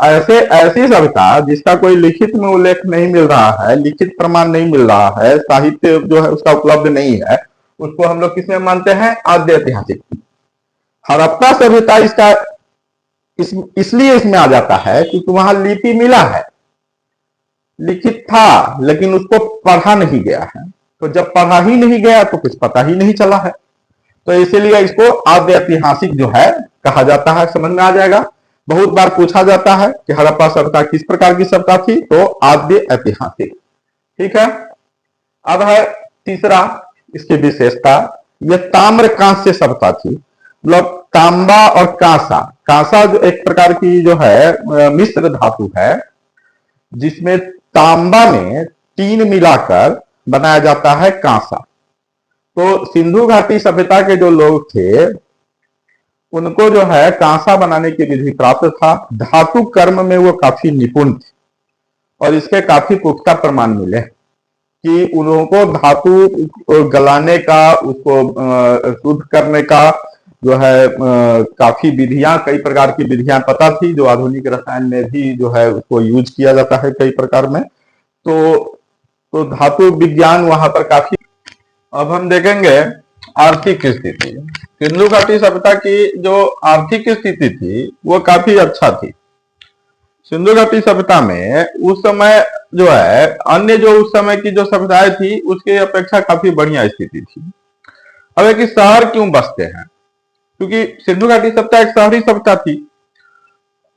ऐसे ऐसी सभ्यता जिसका कोई लिखित में उल्लेख नहीं मिल रहा है, लिखित प्रमाण नहीं मिल रहा है, साहित्य जो है उसका उपलब्ध नहीं है, उसको हम लोग किसमें मानते हैं? आद्य ऐतिहासिक। हड़प्पा सभ्यता इसका इसलिए इसमें आ जाता है क्योंकि वहां लिपि मिला है, लिखित था लेकिन उसको पढ़ा नहीं गया है। तो जब पढ़ा ही नहीं गया तो कुछ पता ही नहीं चला है, तो इसीलिए इसको आद्य ऐतिहासिक जो है कहा जाता है। समझ में आ जाएगा। बहुत बार पूछा जाता है कि हड़प्पा सभ्यता किस प्रकार की सभ्यता थी, तो आद्य ऐतिहासिक। ठीक है। अब है तीसरा इसकी विशेषता, यह ताम्र कांस्य सभ्यता थी। मतलब तांबा और कांसा, कांसा जो एक प्रकार की जो है मिश्र धातु है, जिसमें तांबा में तीन मिलाकर बनाया जाता है कांसा। तो सिंधु घाटी सभ्यता के जो लोग थे उनको जो है कांसा बनाने की विधि प्राप्त था। धातु कर्म में वो काफी निपुण थे और इसके काफी पुख्ता प्रमाण मिले कि उनको धातु गलाने का, उसको शुद्ध करने का जो है काफी विधियां, कई प्रकार की विधियां पता थी, जो आधुनिक रसायन में भी जो है उसको यूज किया जाता है कई प्रकार में। तो धातु विज्ञान वहां पर काफी। अब हम देखेंगे आर्थिक स्थिति। सिंधु घाटी सभ्यता की जो आर्थिक स्थिति थी वो काफी अच्छा थी। सिंधु घाटी सभ्यता में उस समय जो है अन्य जो उस समय की जो सभ्यताएं थी उसके अपेक्षा काफी बढ़िया स्थिति थी। अब एक शहर क्यों बसते हैं? क्योंकि सिंधु घाटी सभ्यता एक शहरी सभ्यता थी।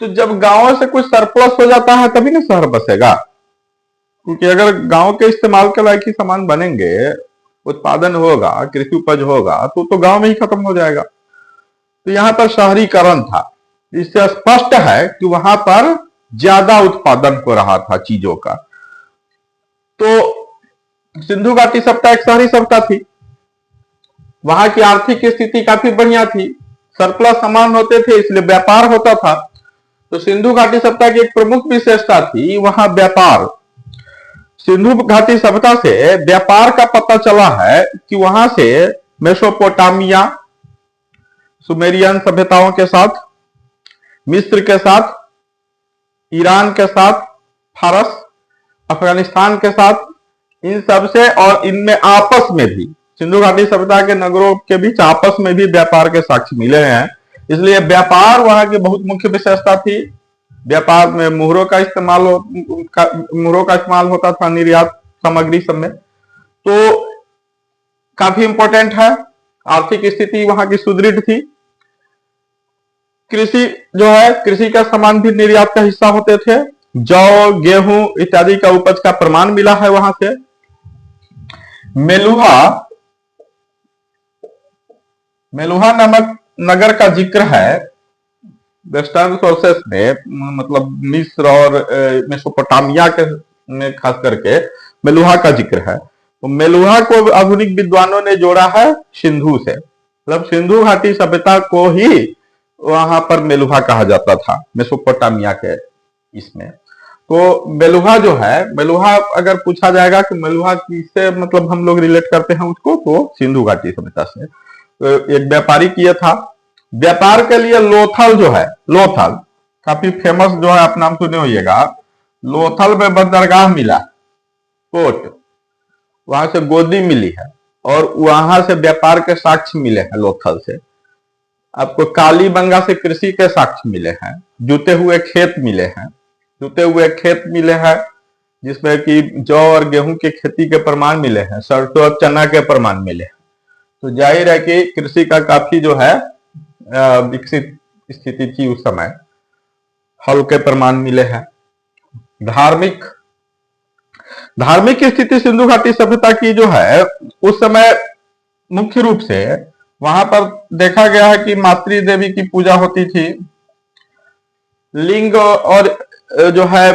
तो जब गांव से कुछ सरप्लस हो जाता है तभी ना शहर बसेगा, क्योंकि अगर गांव के इस्तेमाल के लायक ही सामान बनेंगे, उत्पादन होगा, कृषि उपज होगा, तो गांव में ही खत्म हो जाएगा। तो यहां पर शहरीकरण था। इससे स्पष्ट है कि वहां पर ज्यादा उत्पादन हो रहा था चीजों का। तो सिंधु घाटी सभ्यता एक शहरी सभ्यता थी। वहां की आर्थिक स्थिति काफी बढ़िया थी, सरप्लस सामान होते थे, इसलिए व्यापार होता था। तो सिंधु घाटी सभ्यता की एक प्रमुख विशेषता थी वहां व्यापार। सिंधु घाटी सभ्यता से व्यापार का पता चला है कि वहां से मेसोपोटामिया, सुमेरियन सभ्यताओं के साथ, मिस्र के साथ, ईरान के साथ, फारस, अफगानिस्तान के साथ, इन सब से और इनमें आपस में भी सिंधु घाटी सभ्यता के नगरों के बीच आपस में भी व्यापार के साक्ष्य मिले हैं। इसलिए व्यापार वहां की बहुत मुख्य विशेषता थी। व्यापार में मुहरों का इस्तेमाल होता था निर्यात सामग्री सब में, तो काफी इंपॉर्टेंट है। आर्थिक स्थिति वहां की सुदृढ़ थी। कृषि जो है, कृषि का सामान भी निर्यात का हिस्सा होते थे। जौ, गेहूं इत्यादि का उपज का प्रमाण मिला है वहां से। मेलुहा नामक नगर का जिक्र है वेस्टर्न सोर्सेस में, मतलब मिस्र और मेसोपोटामिया के में खास करके मेलुहा का जिक्र है। तो मेलुहा को आधुनिक विद्वानों ने जोड़ा है सिंधु से, मतलब सिंधु घाटी सभ्यता को ही वहां पर मेलुहा कहा जाता था, मेसोपोटामिया के इसमें। तो मेलुहा जो है, मेलुहा अगर पूछा जाएगा कि मेलुहा किससे मतलब हम लोग रिलेट करते हैं उसको, तो सिंधु घाटी सभ्यता से। तो एक व्यापारी किया था। व्यापार के लिए लोथल जो है, लोथल काफी फेमस जो है, आप नाम सुने होइएगा। लोथल में बंदरगाह मिला, पोर्ट, वहां से गोदी मिली है और वहां से व्यापार के साक्ष्य मिले हैं लोथल से। आपको कालीबंगा से कृषि के साक्ष्य मिले हैं, जुते हुए खेत मिले हैं, जिसमें कि जौ और गेहूं की खेती के प्रमाण मिले हैं, सरसों और चना के प्रमाण मिले हैं। तो जाहिर है कि कृषि का काफी जो है विकसित स्थिति थी उस समय। हल के प्रमाण मिले हैं। धार्मिक स्थिति सिंधु घाटी सभ्यता की जो है उस समय मुख्य रूप से वहां पर देखा गया है कि मातृ देवी की पूजा होती थी। लिंग और जो है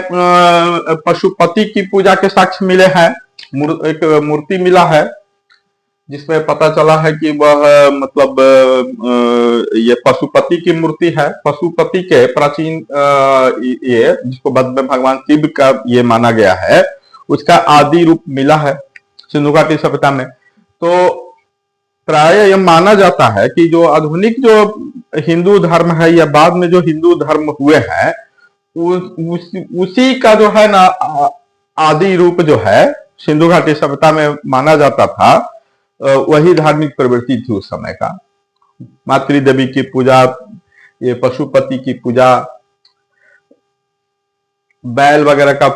पशुपति की पूजा के साक्ष्य मिले हैं। एक मूर्ति मिला है जिसमें पता चला है कि वह मतलब ये पशुपति की मूर्ति है। पशुपति के प्राचीन ये जिसको बाद में भगवान शिव का ये माना गया है, उसका आदि रूप मिला है सिंधु घाटी सभ्यता में। तो प्राय यह माना जाता है कि जो आधुनिक जो हिंदू धर्म है या बाद में जो हिंदू धर्म हुए हैं उसी का जो है ना आदि रूप जो है सिंधु घाटी सभ्यता में माना जाता था। वही धार्मिक प्रवृत्ति थी उस समय का। मातृ देवी की पूजा, ये पशुपति की पूजा, बैल वगैरह का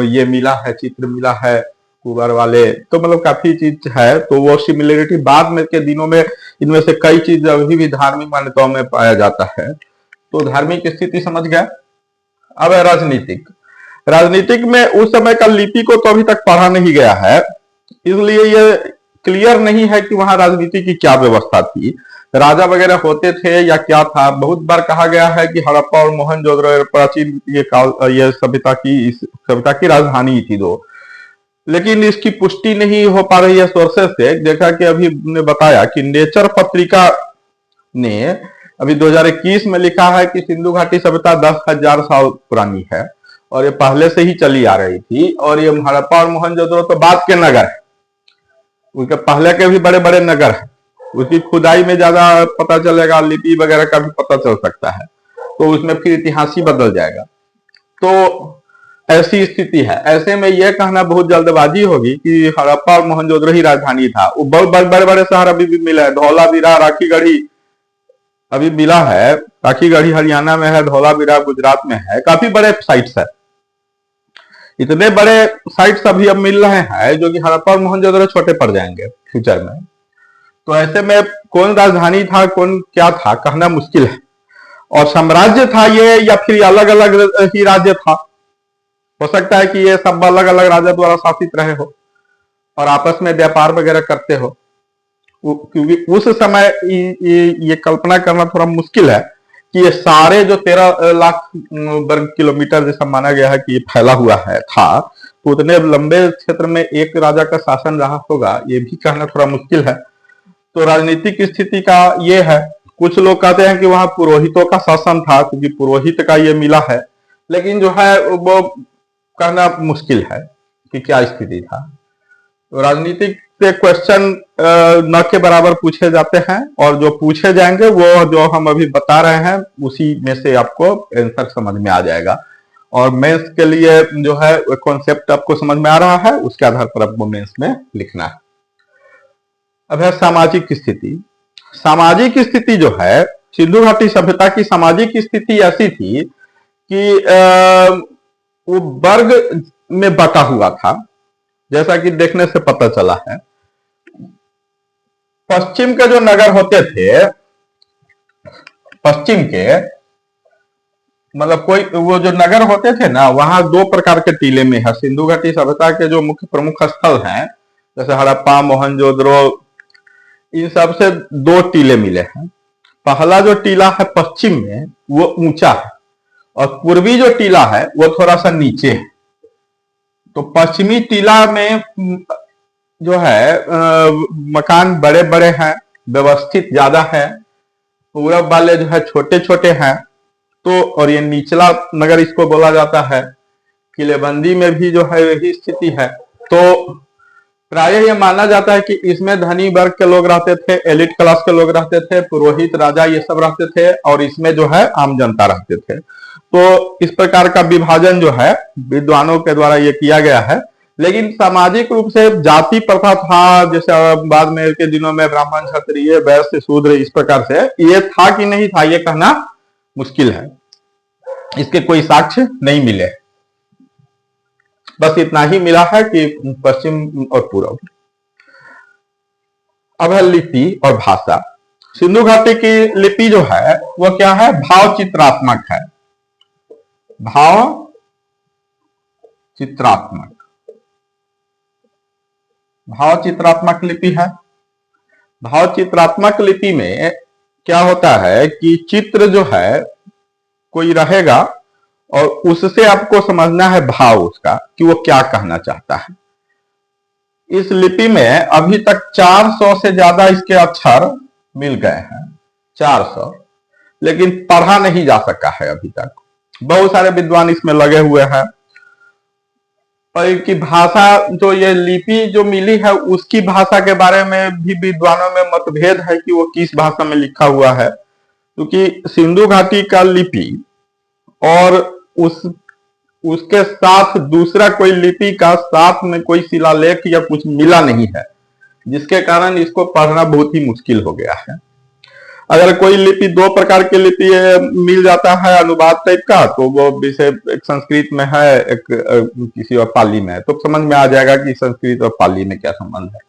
ये मिला है, चित्र मिला है कुबर वाले, तो मतलब काफी चीज है। तो वो सिमिलरिटी बाद में के दिनों में इनमें से कई चीज अभी भी धार्मिक मान्यताओं में पाया जाता है। तो धार्मिक स्थिति समझ गया। अब है राजनीतिक। राजनीतिक में उस समय का लिपि को तो अभी तक पढ़ा नहीं गया है, इसलिए ये क्लियर नहीं है कि वहां राजनीति की क्या व्यवस्था थी, राजा वगैरह होते थे या क्या था। बहुत बार कहा गया है कि हड़प्पा और मोहनजोदड़ो प्राचीन ये सभ्यता की राजधानी थी दो, लेकिन इसकी पुष्टि नहीं हो पा रही है सोर्सेस से। देखा कि अभी ने बताया कि नेचर पत्रिका ने अभी 2021 में लिखा है कि सिंधु घाटी सभ्यता 10,000 साल पुरानी है और ये पहले से ही चली आ रही थी। और ये हड़प्पा और मोहनजोदड़ो तो बाद के नगर है, उसके पहले के भी बड़े बड़े नगर है। उसकी खुदाई में ज्यादा पता चलेगा, लिपि वगैरह का भी पता चल सकता है, तो उसमें फिर इतिहास ही बदल जाएगा। तो ऐसी स्थिति है। ऐसे में यह कहना बहुत जल्दबाजी होगी कि हड़प्पा और मोहनजोदड़ो ही राजधानी था। बहुत बड़े बड़े शहर अभी भी मिले हैं, धौलावीरा, राखीगढ़ी अभी मिला है। राखीगढ़ी हरियाणा में है, धौलावीरा गुजरात में है, काफी बड़े साइट्स है। इतने बड़े साइट्स अभी अब मिल रहे हैं जो कि हड़प्पा और मोहनजोदड़ो छोटे पड़ जाएंगे फ्यूचर में। तो ऐसे में कौन राजधानी था, कौन क्या था, कहना मुश्किल है। और साम्राज्य था ये या फिर अलग अलग ही राज्य था, हो सकता है कि ये सब अलग अलग राजा द्वारा शासित रहे हो और आपस में व्यापार वगैरह करते हो। क्योंकि उस समय ये कल्पना करना थोड़ा मुश्किल है कि ये सारे जो 13 लाख वर्ग किलोमीटर जैसा माना गया है कि ये फैला हुआ है था, तो उतने लंबे क्षेत्र में एक राजा का शासन रहा होगा, ये भी कहना थोड़ा मुश्किल है। तो राजनीतिक स्थिति का ये है। कुछ लोग कहते हैं कि वहां पुरोहितों का शासन था, क्योंकि पुरोहित का ये मिला है, लेकिन जो है वो कहना मुश्किल है कि क्या स्थिति था। तो राजनीतिक के क्वेश्चन न के बराबर पूछे जाते हैं, और जो पूछे जाएंगे वो जो हम अभी बता रहे हैं उसी में से आपको आंसर समझ में आ जाएगा। और मेंस के लिए जो है कॉन्सेप्ट आपको समझ में आ रहा है, उसके आधार पर आपको मेंस में लिखना है। अब है सामाजिक स्थिति। सामाजिक स्थिति जो है, सिंधु घाटी सभ्यता की सामाजिक स्थिति ऐसी थी कि वो वर्ग में बटा हुआ था, जैसा कि देखने से पता चला है। पश्चिम के जो नगर होते थे, पश्चिम के मतलब कोई वो जो नगर होते थे ना, वहां दो प्रकार के टीले में है। सिंधु घाटी सभ्यता के जो मुख्य प्रमुख स्थल हैं, जैसे हड़प्पा, मोहनजोदड़ो, इन सब से दो टीले मिले हैं। पहला जो टीला है पश्चिम में वो ऊंचा है, और पूर्वी जो टीला है वो थोड़ा सा नीचे है। तो पश्चिमी टीला में जो है मकान बड़े बड़े हैं, व्यवस्थित ज्यादा है। पूरब वाले जो है छोटे छोटे हैं। तो और ये निचला नगर इसको बोला जाता है। किलेबंदी में भी जो है यही स्थिति है। तो प्राय ये माना जाता है कि इसमें धनी वर्ग के लोग रहते थे, एलिट क्लास के लोग रहते थे, पुरोहित, राजा ये सब रहते थे, और इसमें जो है आम जनता रहते थे। तो इस प्रकार का विभाजन जो है विद्वानों के द्वारा ये किया गया है। लेकिन सामाजिक रूप से जाति प्रथा था, जैसे बाद में के दिनों में ब्राह्मण, क्षत्रिय, वैश्य, शूद्र, इस प्रकार से ये था कि नहीं था, ये कहना मुश्किल है। इसके कोई साक्ष्य नहीं मिले। बस इतना ही मिला है कि पश्चिम और पूर्व। अब है लिपि और भाषा। सिंधु घाटी की लिपि जो है वो क्या है, भाव चित्रात्मक है। भाव चित्रात्मक, भाव चित्रात्मक लिपि है। भाव चित्रात्मक लिपि में क्या होता है कि चित्र जो है कोई रहेगा और उससे आपको समझना है भाव उसका कि वो क्या कहना चाहता है। इस लिपि में अभी तक 400 से ज्यादा इसके अक्षर मिल गए हैं, 400, लेकिन पढ़ा नहीं जा सका है अभी तक। बहुत सारे विद्वान इसमें लगे हुए हैं, और इनकी भाषा, जो ये लिपि जो मिली है उसकी भाषा के बारे में भी विद्वानों में मतभेद है कि वो किस भाषा में लिखा हुआ है, क्योंकि सिंधु घाटी का लिपि और उस उसके साथ दूसरा कोई लिपि का साथ में कोई शिलालेख या कुछ मिला नहीं है, जिसके कारण इसको पढ़ना बहुत ही मुश्किल हो गया है। अगर कोई लिपि, दो प्रकार की लिपि मिल जाता है अनुवाद टाइप का, तो वो विषय एक संस्कृत में है, एक किसी और पाली में है, तो समझ में आ जाएगा कि संस्कृत और पाली में क्या संबंध है।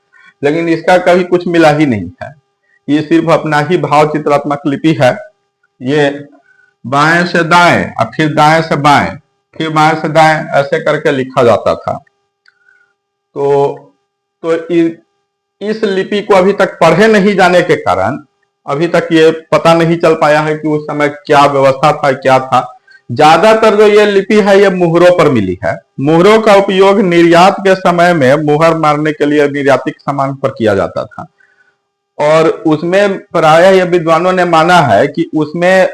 लेकिन इसका कभी कुछ मिला ही नहीं है, ये सिर्फ अपना ही भाव चित्रात्मक लिपि है। ये बाएं से दाएं और फिर दाएं से बाएं, फिर बाएं से दाएं ऐसे करके लिखा जाता था। तो इस लिपि को अभी तक पढ़े नहीं जाने के कारण अभी तक ये पता नहीं चल पाया है कि उस समय क्या व्यवस्था था, क्या था। ज्यादातर जो ये लिपि है ये मुहरों पर मिली है। मुहरों का उपयोग निर्यात के समय में मुहर मारने के लिए निर्यातिक सामान पर किया जाता था, और उसमें प्रायः ये विद्वानों ने माना है कि उसमें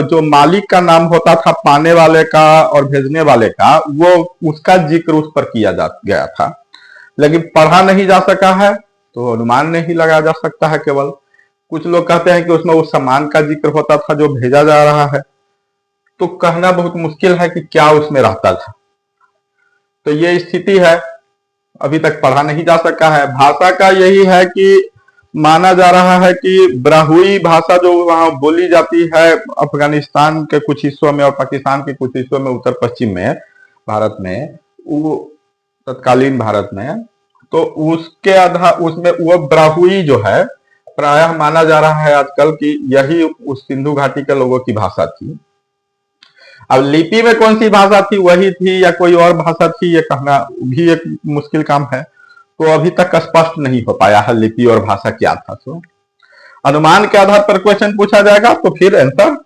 जो मालिक का नाम होता था, पाने वाले का और भेजने वाले का, वो उसका जिक्र उस पर किया जा गया था। लेकिन पढ़ा नहीं जा सका है तो अनुमान नहीं लगाया जा सकता है केवल। कुछ लोग कहते हैं कि उसमें उस सामान का जिक्र होता था जो भेजा जा रहा है, तो कहना बहुत मुश्किल है कि क्या उसमें रहता था। तो ये स्थिति है, अभी तक पढ़ा नहीं जा सका है। भाषा का यही है कि माना जा रहा है कि ब्राहुई भाषा जो वहां बोली जाती है अफगानिस्तान के कुछ हिस्सों में और पाकिस्तान के कुछ हिस्सों में, उत्तर पश्चिम में भारत में, वो तत्कालीन भारत में, तो उसके आधार उसमें वो ब्राहुई जो है प्रायः माना जा रहा है आजकल कि यही उस सिंधु घाटी के लोगों की भाषा थी। अब लिपि में कौन सी भाषा थी, वही थी या कोई और भाषा थी, ये कहना भी एक मुश्किल काम है। तो अभी तक स्पष्ट नहीं हो पाया है लिपि और भाषा क्या था। तो अनुमान के आधार पर क्वेश्चन पूछा जाएगा तो फिर आंसर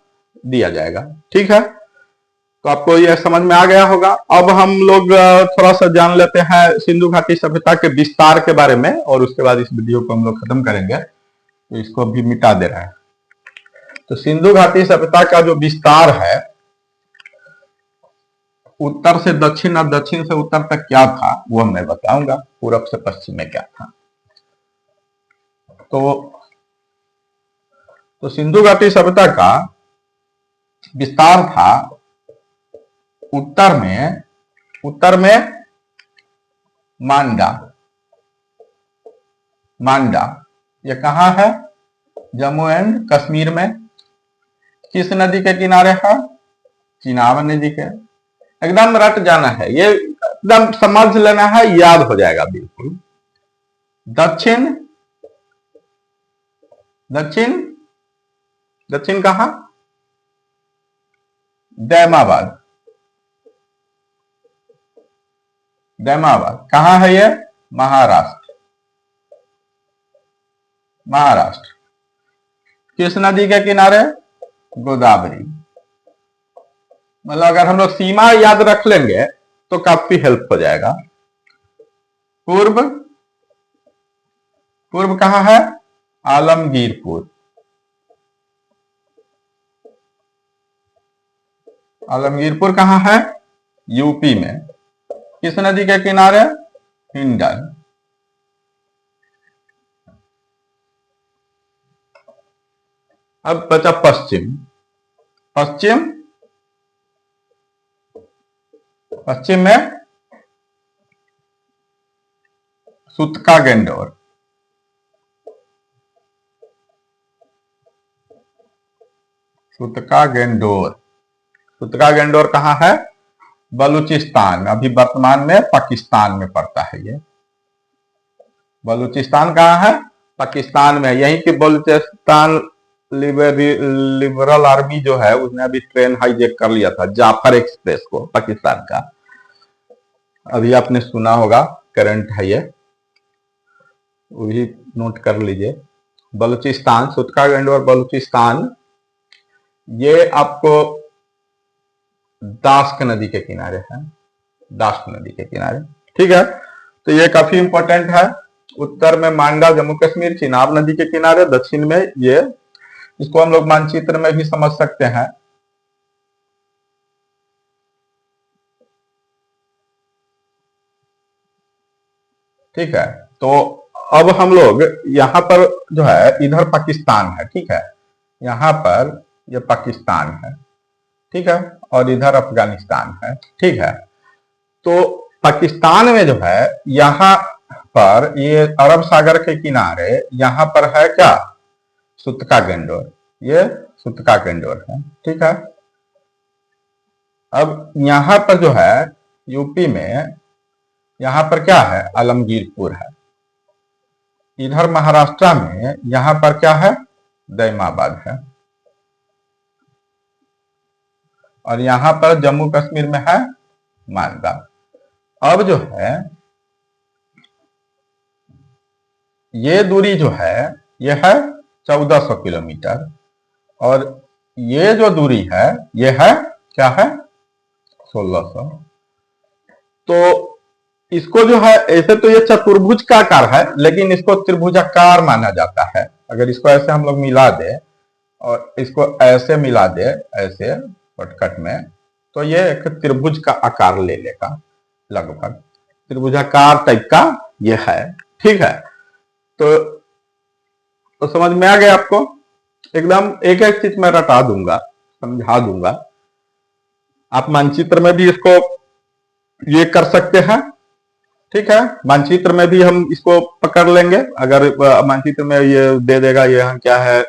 दिया जाएगा। ठीक है, तो आपको यह समझ में आ गया होगा। अब हम लोग थोड़ा सा जान लेते हैं सिंधु घाटी सभ्यता के विस्तार के बारे में, और उसके बाद इस वीडियो को हम लोग खत्म करेंगे। तो इसको भी मिटा दे रहा है। तो सिंधु घाटी सभ्यता का जो विस्तार है, उत्तर से दक्षिण और दक्षिण से उत्तर तक क्या था वो मैं बताऊंगा, पूरब से पश्चिम में क्या था। तो सिंधु घाटी सभ्यता का विस्तार था उत्तर में मांडा, ये कहां है? जम्मू एंड कश्मीर में। किस नदी के किनारे है? चिनाब नदी के। एकदम रट जाना है, ये एकदम समझ लेना है, याद हो जाएगा बिल्कुल। दक्षिण कहां? दैमाबाद कहां है ये? महाराष्ट्र। किस नदी के किनारे? गोदावरी। मतलब अगर हम लोग सीमा याद रख लेंगे तो काफी हेल्प हो जाएगा। पूर्व कहां है? आलमगीरपुर कहां है? यूपी में। किस नदी के किनारे? हिंडन। अब बचा पश्चिम में सुतका गेंडोर। सुतका गेंडोर कहां है? बलूचिस्तान। अभी वर्तमान में पाकिस्तान में पड़ता है ये। बलूचिस्तान कहां है? पाकिस्तान में। यहीं की बलूचिस्तान लिबरल आर्मी जो है उसने अभी ट्रेन हाईजैक कर लिया था, जाफर एक्सप्रेस को, पाकिस्तान का। अभी आपने सुना होगा, करंट है ये, वो भी नोट कर लीजिए। बलूचिस्तान, सुतका गेंडोर बलूचिस्तान, ये आपको दाश्क नदी के किनारे है। ठीक है, तो ये काफी इंपॉर्टेंट है। उत्तर में मांडा जम्मू कश्मीर चिनाब नदी के किनारे, दक्षिण में ये, इसको हम लोग मानचित्र में भी समझ सकते हैं। ठीक है। तो अब हम लोग यहाँ पर जो है इधर पाकिस्तान है, ठीक है, यहाँ पर ये पाकिस्तान है, ठीक है, और इधर अफगानिस्तान है, ठीक है। तो पाकिस्तान में जो है यहाँ पर ये अरब सागर के किनारे यहाँ पर है क्या, सुतका गंडोर, ये सुतका गंडोर है, ठीक है। अब यहाँ पर जो है यूपी में यहाँ पर क्या है, आलमगीरपुर है। इधर महाराष्ट्र में यहाँ पर क्या है, दैमाबाद है। और यहाँ पर जम्मू कश्मीर में है मालदा। अब जो है ये दूरी जो है ये है 1400 किलोमीटर, और ये जो दूरी है ये है क्या है, 1600। तो इसको जो है ऐसे तो ये चतुर्भुज का आकार है, लेकिन इसको त्रिभुजाकार माना जाता है। अगर इसको ऐसे हम लोग मिला दे और इसको ऐसे मिला दे, ऐसे शॉर्टकट में, तो ये एक त्रिभुज का आकार ले लेगा, लगभग त्रिभुजाकार टाइप का ये है, ठीक है। तो समझ में आ गया आपको, एकदम एक एक चीज मैं रटा दूंगा, समझा दूंगा। आप मानचित्र में भी इसको ये कर सकते हैं, ठीक है, मानचित्र में भी हम इसको पकड़ लेंगे। अगर मानचित्र में ये दे देगा ये क्या है,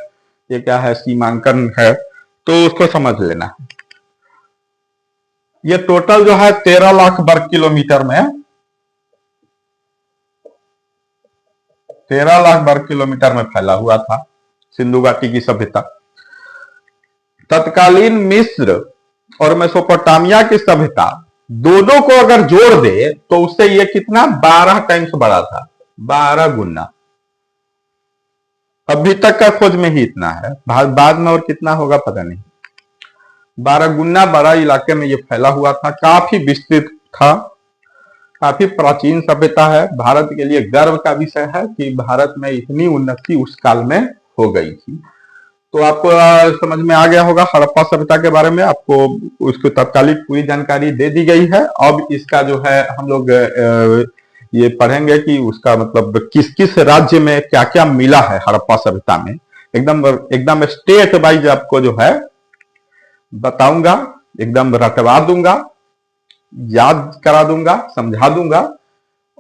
ये क्या है, सीमांकन है, तो उसको समझ लेना। ये टोटल जो है 13 लाख वर्ग किलोमीटर में, 13 लाख वर्ग किलोमीटर में फैला हुआ था सिंधु घाटी की सभ्यता। तत्कालीन मिस्र और मेसोपोटामिया की सभ्यता दोनों को अगर जोड़ दे तो उससे ये कितना 12 टाइम्स बड़ा था, 12 गुना। अभी तक का खोज में ही इतना है, बाद में और कितना होगा पता नहीं। 12 गुना बड़ा इलाके में ये फैला हुआ था, काफी विस्तृत था, काफी प्राचीन सभ्यता है। भारत के लिए गर्व का विषय है कि भारत में इतनी उन्नति उस काल में हो गई थी। तो आपको समझ में आ गया होगा हड़प्पा सभ्यता के बारे में, आपको उसकी तत्कालिक पूरी जानकारी दे दी गई है। अब इसका जो है हम लोग ये पढ़ेंगे कि उसका मतलब किस किस राज्य में क्या क्या मिला है हड़प्पा सभ्यता में। एकदम एकदम स्टेट वाइज आपको जो है बताऊंगा, एकदम रटवा दूंगा, याद करा दूंगा, समझा दूंगा।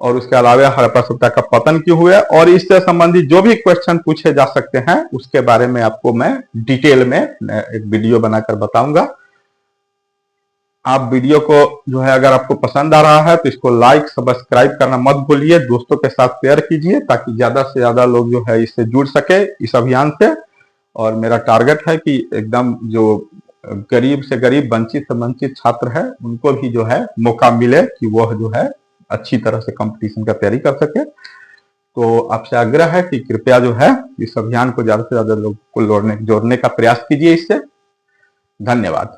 और उसके अलावा हड़प्पा सभ्यता का पतन क्यों हुआ और इससे संबंधित जो भी क्वेश्चन पूछे जा सकते हैं उसके बारे में आपको मैं डिटेल में एक वीडियो बनाकर बताऊंगा। आप वीडियो को जो है अगर आपको पसंद आ रहा है तो इसको लाइक सब्सक्राइब करना मत भूलिए, दोस्तों के साथ शेयर कीजिए ताकि ज्यादा से ज्यादा लोग जो है इससे जुड़ सके इस अभियान से। और मेरा टारगेट है कि एकदम जो गरीब से गरीब वंचित से वंचित छात्र है उनको भी जो है मौका मिले कि वह जो है अच्छी तरह से कंपटीशन का तैयारी कर सके। तो आपसे आग्रह है कि कृपया जो है इस अभियान को ज्यादा से ज्यादा लोग को जोड़ने का प्रयास कीजिए इससे। धन्यवाद।